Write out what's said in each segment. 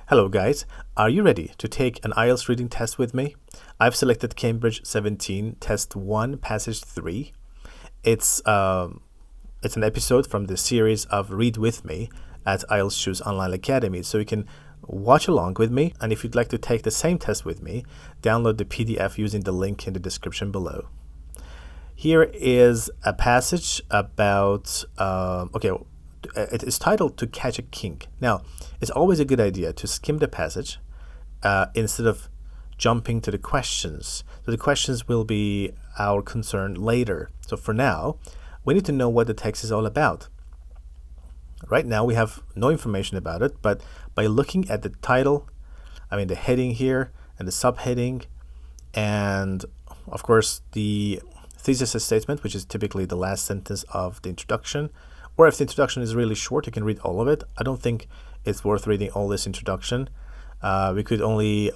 Hello guys, are you ready to take an IELTS reading test with me? I've selected Cambridge 17, Test 1, Passage 3. It's an episode from the series of Read With Me at IELTS Juice Online Academy, so you can watch along with me, and if you'd like to take the same test with me, download the PDF using the link in the description below. Here is a passage about, it is titled To Catch a King. Now, it's always a good idea to skim the passage instead of jumping to the questions. So the questions will be our concern later. So for now, we need to know what the text is all about. Right now, we have no information about it, but by looking at the title, the heading here and the subheading, and of course the thesis statement, which is typically the last sentence of the introduction, or if the introduction is really short, you can read all of it. I don't think it's worth reading all this introduction. We could only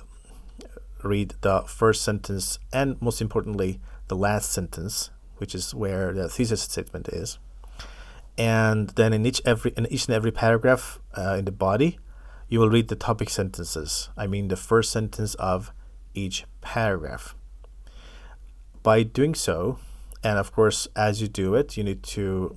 read the first sentence and, most importantly, the last sentence, which is where the thesis statement is. And then in each and every paragraph in the body, you will read the topic sentences. The first sentence of each paragraph. By doing so, and of course, as you do it, you need to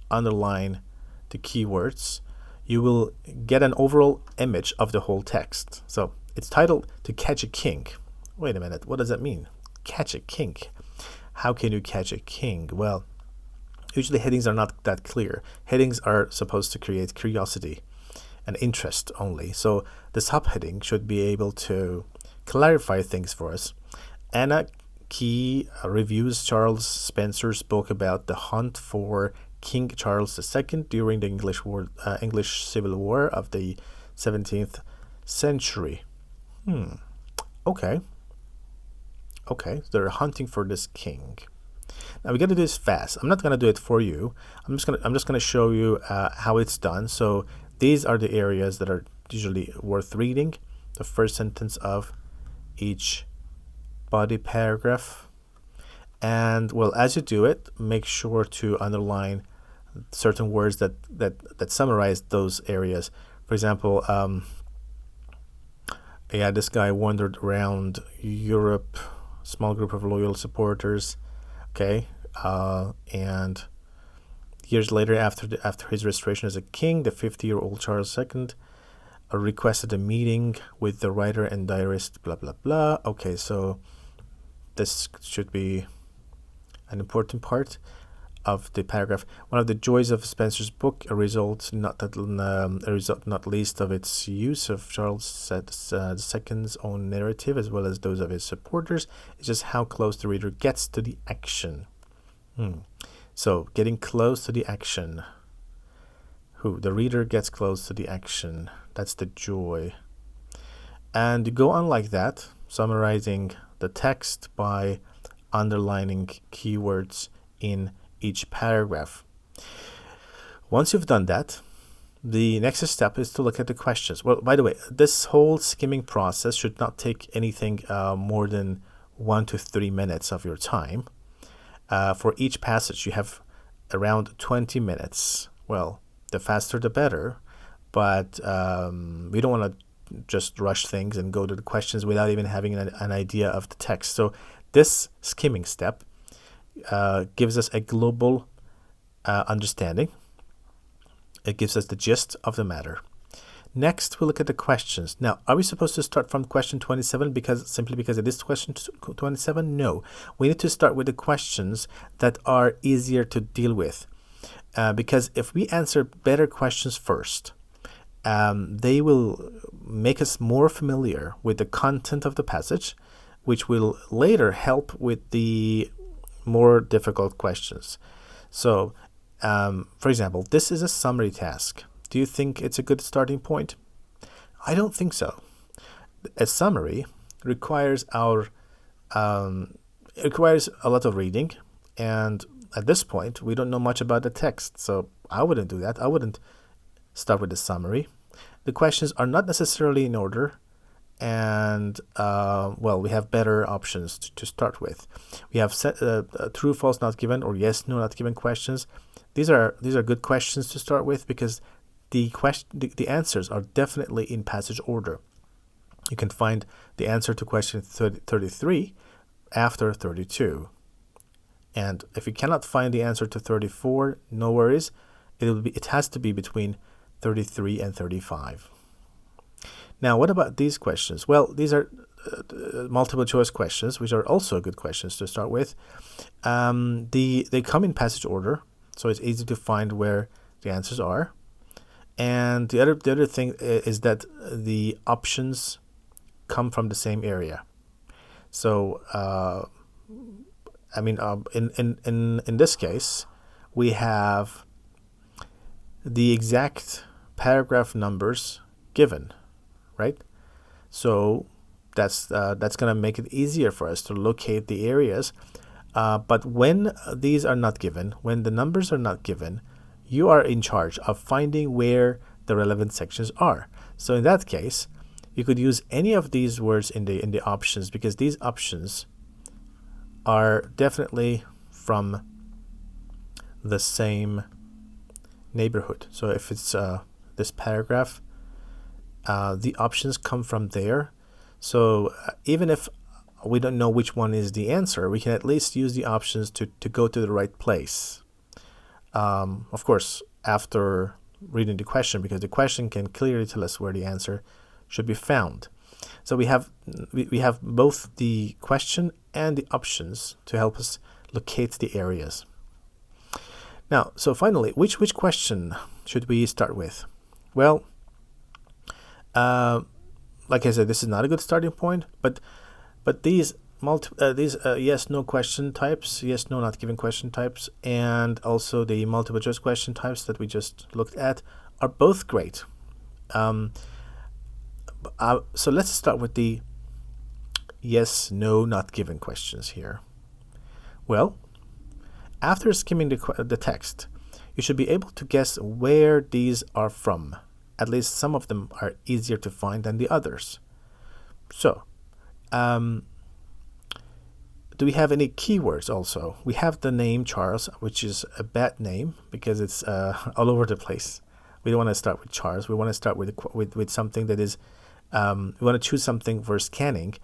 underline the keywords. You will get an overall image of the whole text. So it's titled To Catch a King. Wait a minute, what does that mean? Catch a king. How can you catch a king? Well, usually headings are not that clear. Headings are supposed to create curiosity and interest only. So the subheading should be able to clarify things for us. Anna Key reviews Charles Spencer's book about the hunt for King Charles II during the English Civil War of the 17th century. Okay, so they're hunting for this king. Now we got to do this fast. I'm not gonna do it for you. I'm just gonna show you how it's done. So these are the areas that are usually worth reading. The first sentence of each body paragraph, and well, as you do it, make sure to underline certain words that summarize those areas. For example, this guy wandered around Europe, small group of loyal supporters. Okay, and years later, after his restoration as a king, the 50-year-old Charles II requested a meeting with the writer and diarist, blah blah blah. Okay, so this should be an important part of the paragraph. One of the joys of Spencer's book, a result not least of its use of Charles II's own narrative as well as those of his supporters, is just how close the reader gets to the action. So getting close to the action. The reader gets close to the action. That's the joy. And you go on like that, summarizing the text by underlining keywords in each paragraph. Once you've done that, the next step is to look at the questions. Well, by the way, this whole skimming process should not take anything more than 1 to 3 minutes of your time. For each passage, you have around 20 minutes. Well, the faster the better, but we don't want to just rush things and go to the questions without even having an idea of the text. So this skimming step gives us a global understanding. It gives us the gist of the matter. Next, we'll look at the questions. Now, are we supposed to start from question 27 simply because it is question 27? No. We need to start with the questions that are easier to deal with. Because if we answer better questions first, they will make us more familiar with the content of the passage, which will later help with the more difficult questions. So, for example, this is a summary task. Do you think it's a good starting point? I don't think so. A summary requires a lot of reading, and at this point, we don't know much about the text, so I wouldn't do that. I wouldn't start with the summary. The questions are not necessarily in order, and we have better options to start with. We have true, false, not given, or yes, no, not given questions. These are good questions to start with because the answers are definitely in passage order. You can find the answer to question 33 after 32. And if you cannot find the answer to 34, no worries. It has to be between 33 and 35. Now, what about these questions? Well, these are multiple choice questions, which are also good questions to start with. They come in passage order, so it's easy to find where the answers are. And the other thing is that the options come from the same area. So in this case, we have the exact paragraph numbers given, right? So that's going to make it easier for us to locate the areas. But when these are not given, when the numbers are not given, you are in charge of finding where the relevant sections are. So in that case, you could use any of these words in the options, because these options are definitely from the same neighborhood. So if it's this paragraph, the options come from there. So even if we don't know which one is the answer, we can at least use the options to go to the right place. Of course, after reading the question, because the question can clearly tell us where the answer should be found. So we have both the question and the options to help us locate the areas. Now, so finally, which question should we start with? Well, like I said, this is not a good starting point, but these yes/no question types, yes/no not given question types, and also the multiple choice question types that we just looked at are both great. So let's start with the yes/no not given questions here. Well, after skimming the text, you should be able to guess where these are from. At least some of them are easier to find than the others. So, do we have any keywords also? We have the name Charles, which is a bad name because it's all over the place. We don't want to start with Charles. We want to start with something that is, we want to choose something for scanning,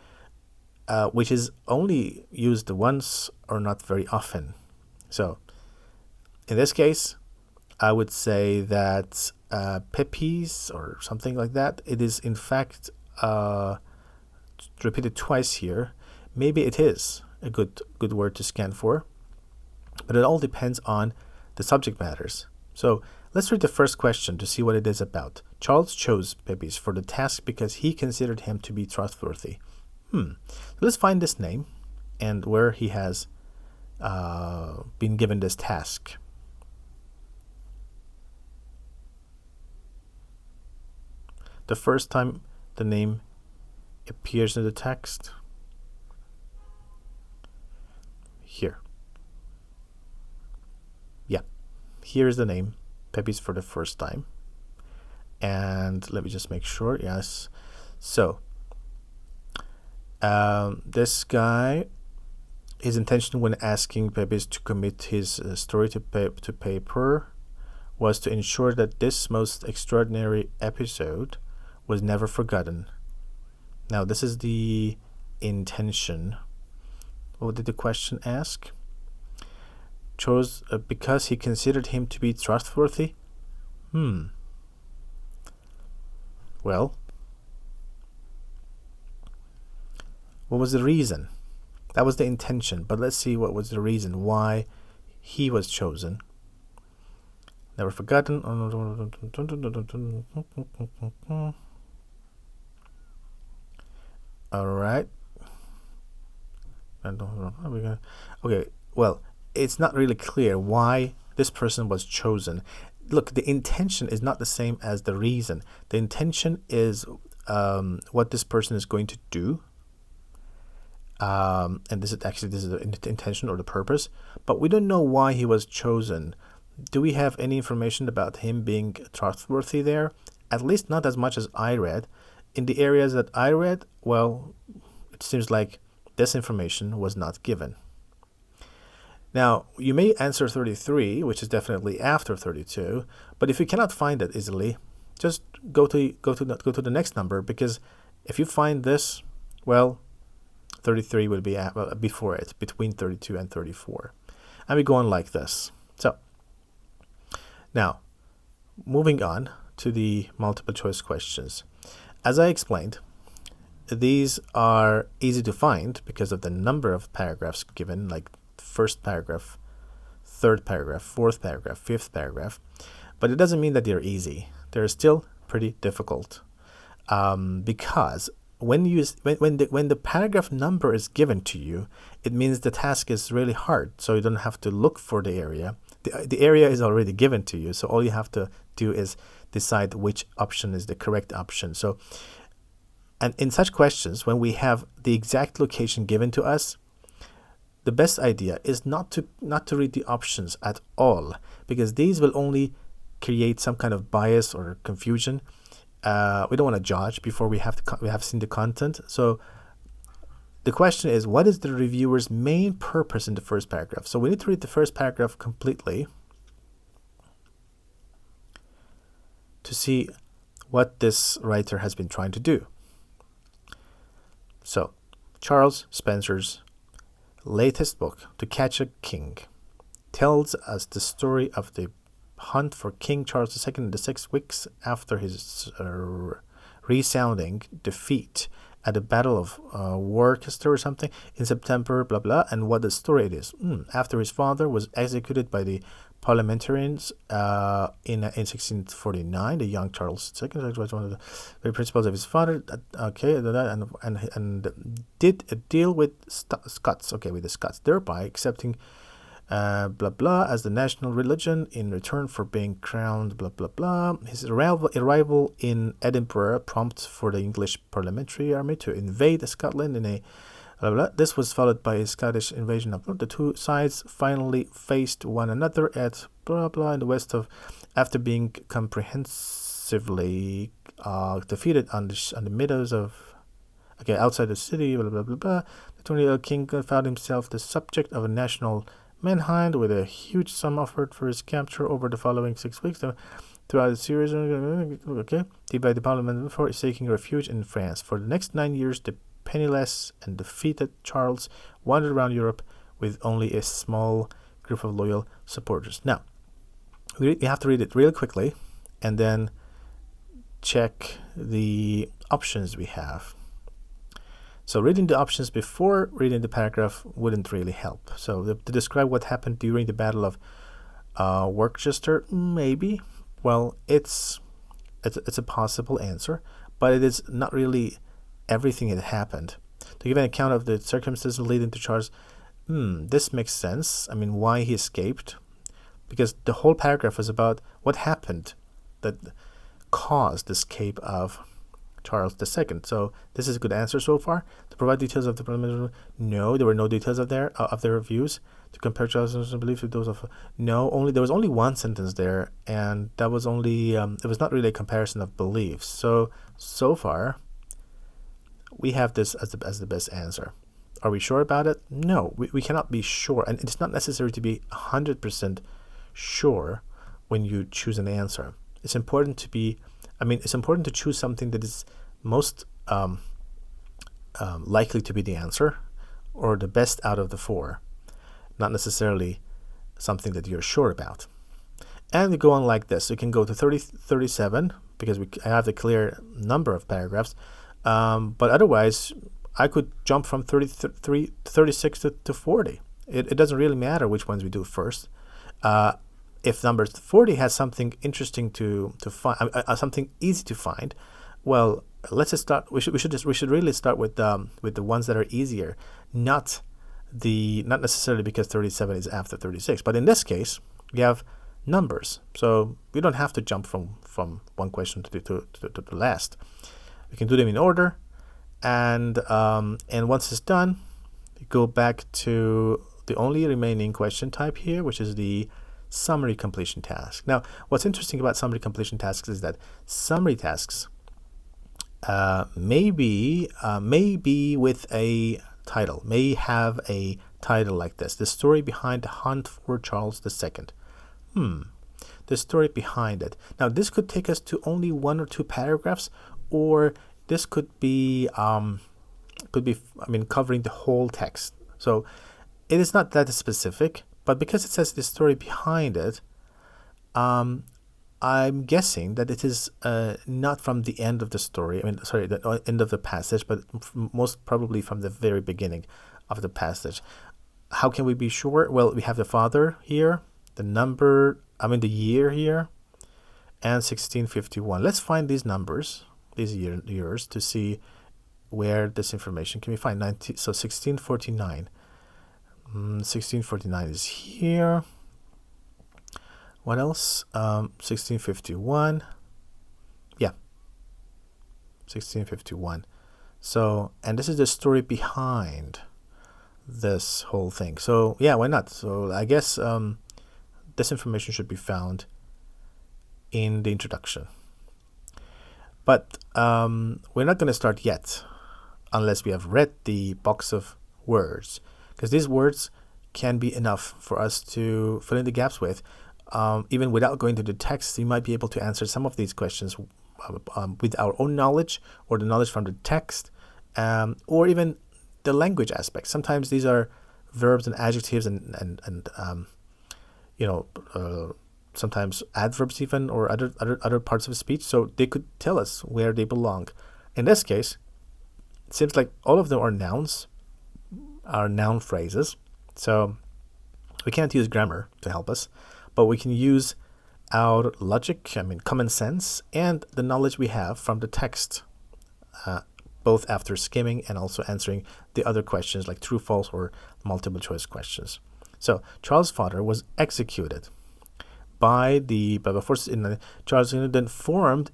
which is only used once or not very often. So, in this case, I would say that Pepys or something like that, it is in fact repeated twice here. Maybe it is a good word to scan for, but it all depends on the subject matters. So let's read the first question to see what it is about. Charles chose Pepys for the task because he considered him to be trustworthy. So let's find this name and where he has been given this task. The first time the name appears in the text, here. Yeah, here is the name, Pepys, for the first time. And let me just make sure, yes. So, this guy, his intention when asking Pepys to commit his story to paper was to ensure that this most extraordinary episode was never forgotten. Now, this is the intention. What did the question ask? Chose because he considered him to be trustworthy? Well, what was the reason? That was the intention, but let's see what was the reason why he was chosen. Never forgotten. All right. Okay, well, it's not really clear why this person was chosen. Look, the intention is not the same as the reason. The intention is what this person is going to do. And this is the intention or the purpose. But we don't know why he was chosen. Do we have any information about him being trustworthy there? At least not as much as I read. In the areas that I read, well, it seems like this information was not given. Now, you may answer 33, which is definitely after 32, but if you cannot find it easily, just go to the next number, because if you find this, well, 33 would be before it, between 32 and 34. And we go on like this. So, now, moving on to the multiple choice questions. As I explained, these are easy to find because of the number of paragraphs given, like first paragraph, third paragraph, fourth paragraph, fifth paragraph. But it doesn't mean that they're easy. They're still pretty difficult, because when the paragraph number is given to you, it means the task is really hard. So you don't have to look for the area. The area is already given to you. So all you have to do is decide which option is the correct option. So, and in such questions, when we have the exact location given to us, the best idea is not to read the options at all, because these will only create some kind of bias or confusion. We don't want to judge before we have seen the content. So the question is, what is the reviewer's main purpose in the first paragraph? So we need to read the first paragraph completely to see what this writer has been trying to do. So, Charles Spencer's latest book, To Catch a King, tells us the story of the hunt for King Charles II in the 6 weeks after his resounding defeat at the Battle of Worcester or something in September, blah blah, and what the story it is. After his father was executed by the parliamentarians in 1649, the young Charles II was one of the very principles of his father. And did a deal with Scots. With the Scots, thereby accepting blah blah as the national religion in return for being crowned blah blah blah. His arrival in Edinburgh prompted for the English parliamentary army to invade Scotland in a blah blah. This was followed by a Scottish invasion of the two sides finally faced one another at blah blah in the west of, after being comprehensively defeated on the meadows of outside the city blah blah blah blah. The 20-year-old king found himself the subject of a national manhunt, with a huge sum offered for his capture over the following 6 weeks. Throughout the series, by the parliament before seeking refuge in France. For the next 9 years, the penniless and defeated Charles wandered around Europe with only a small group of loyal supporters. Now, we have to read it real quickly and then check the options we have. So reading the options before reading the paragraph wouldn't really help. So to describe what happened during the Battle of Worcester, maybe. Well, it's a possible answer, but it is not really everything that happened. To give an account of the circumstances leading to Charles, this makes sense. I mean, why he escaped, because the whole paragraph was about what happened that caused the escape of Charles II. So this is a good answer so far. To provide details of the parliamentary, no, there were no details of their views. To compare Charles' beliefs with those of, no, there was only one sentence there, and that was only it was not really a comparison of beliefs. So far, we have this as the best answer. Are we sure about it? No, we cannot be sure, and it's not necessary to be 100% sure when you choose an answer. It's important to choose something that is most likely to be the answer, or the best out of the four, not necessarily something that you're sure about. And we go on like this. So you can go to 37 because I have the clear number of paragraphs, but otherwise I could jump from 36 to 40. It doesn't really matter which ones we do first. If number 40 has something interesting to find, something easy to find, well, let's just start. We should really start with the ones that are easier, not necessarily because 37 is after 36. But in this case, we have numbers, so we don't have to jump from one question to the last. We can do them in order, and once it's done, go back to the only remaining question type here, which is the summary completion task. Now, what's interesting about summary completion tasks is that summary tasks may be with a title, may have a title like this: The Story Behind the Hunt for Charles II. The story behind it. Now, this could take us to only 1 or 2 paragraphs, or this could be covering the whole text. So it is not that specific, but because it says the story behind it, I'm guessing that it is not from the end of the story. The end of the passage, but most probably from the very beginning of the passage. How can we be sure? Well, we have the father here, the year here, and 1651. Let's find these numbers, these years, to see where this information can be found. 1649. 1649 is here. What else? 1651. Yeah, 1651. So, and this is the story behind this whole thing. So, yeah, why not? So, I guess this information should be found in the introduction. But we're not going to start yet unless we have read the box of words, because these words can be enough for us to fill in the gaps with. Even without going to the text, you might be able to answer some of these questions with our own knowledge, or the knowledge from the text, or even the language aspect. Sometimes these are verbs and adjectives and sometimes adverbs even, or other parts of speech. So they could tell us where they belong. In this case, it seems like all of them are nouns, are noun phrases. So we can't use grammar to help us, but we can use our logic, common sense, and the knowledge we have from the text, both after skimming and also answering the other questions like true, false, or multiple choice questions. So Charles' father was executed by the Charles then formed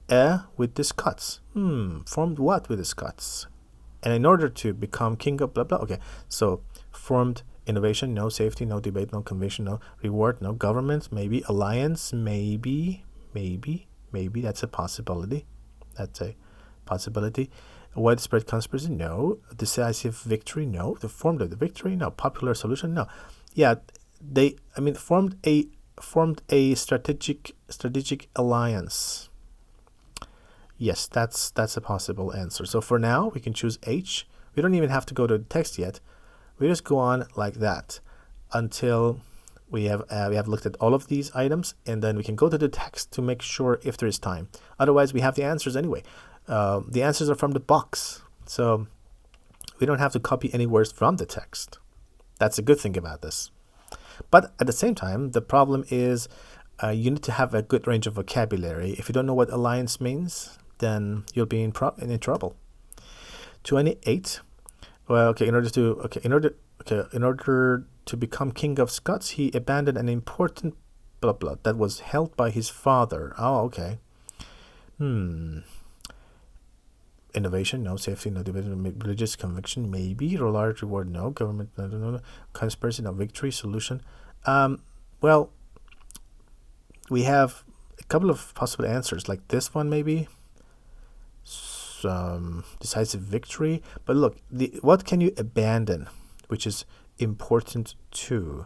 with the Scots. Formed what with the Scots? And in order to become king of blah blah. Okay, so formed. Innovation, no. Safety, no. Debate, no. Conviction, no. Reward, no. Government, maybe. Alliance, maybe. That's a possibility. Widespread conspiracy, no. Decisive victory, no. The form of the victory, no. Popular solution, no. Yeah, they formed a strategic alliance. Yes, that's a possible answer. So for now, we can choose H. We don't even have to go to the text yet. We just go on like that until we have looked at all of these items, and then we can go to the text to make sure if there is time. Otherwise, we have the answers anyway. The answers are from the box, so we don't have to copy any words from the text. That's a good thing about this. But at the same time, the problem is you need to have a good range of vocabulary. If you don't know what alliance means, then you'll be in trouble. 28. Well, okay. In order to become king of Scots, he abandoned an important blah blah that was held by his father. Oh, okay. Innovation, no. Safety, no. Religious conviction, maybe. Large reward, no. Government, no. Conspiracy, no. Victory, solution. Well, we have a couple of possible answers, like this one, maybe. Decisive victory. But look, what can you abandon, which is important too?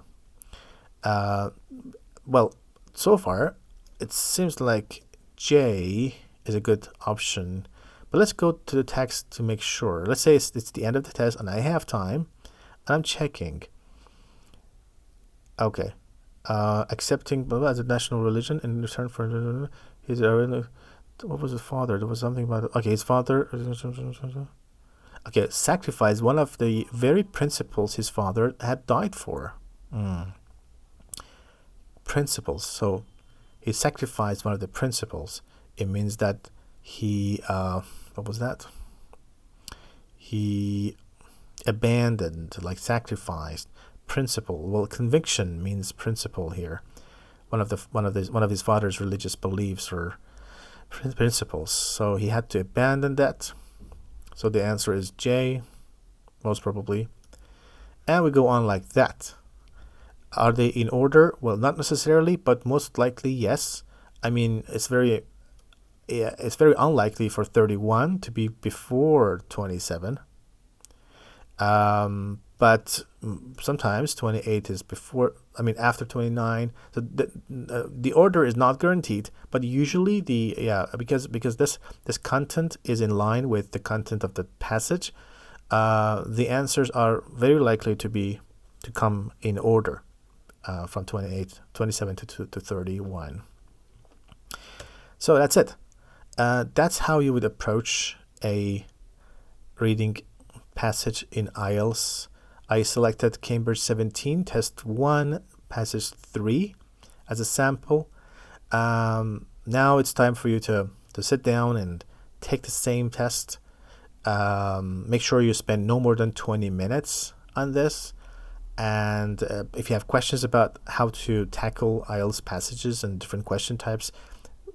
Well, so far, it seems like J is a good option. But let's go to the text to make sure. Let's say it's the end of the test and I have time, and I'm checking. Okay. Accepting as a national religion in return for his what was his father? There was something about it. Okay, his father. Okay, sacrifice one of the very principles his father had died for. Principles. So he sacrificed one of the principles. It means that he what was that? He abandoned, like sacrificed, principle. Well, conviction means principle here. One of his father's religious beliefs or principles. So he had to abandon that. So the answer is J, most probably. And we go on like that. Are they in order? Well, not necessarily, but most likely yes. It's very unlikely for 31 to be before 27. but sometimes 28 is before, after 29. So the order is not guaranteed, but usually because this content is in line with the content of the passage, the answers are very likely to come in order, from 27 to 31. So that's it. That's how you would approach a reading passage in IELTS. I selected Cambridge 17, Test 1, Passage 3 as a sample. Now it's time for you to sit down and take the same test. Make sure you spend no more than 20 minutes on this. And if you have questions about how to tackle IELTS passages and different question types,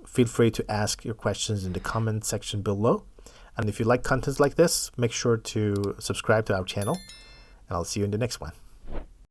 feel free to ask your questions in the comment section below. And if you like content like this, make sure to subscribe to our channel, and I'll see you in the next one.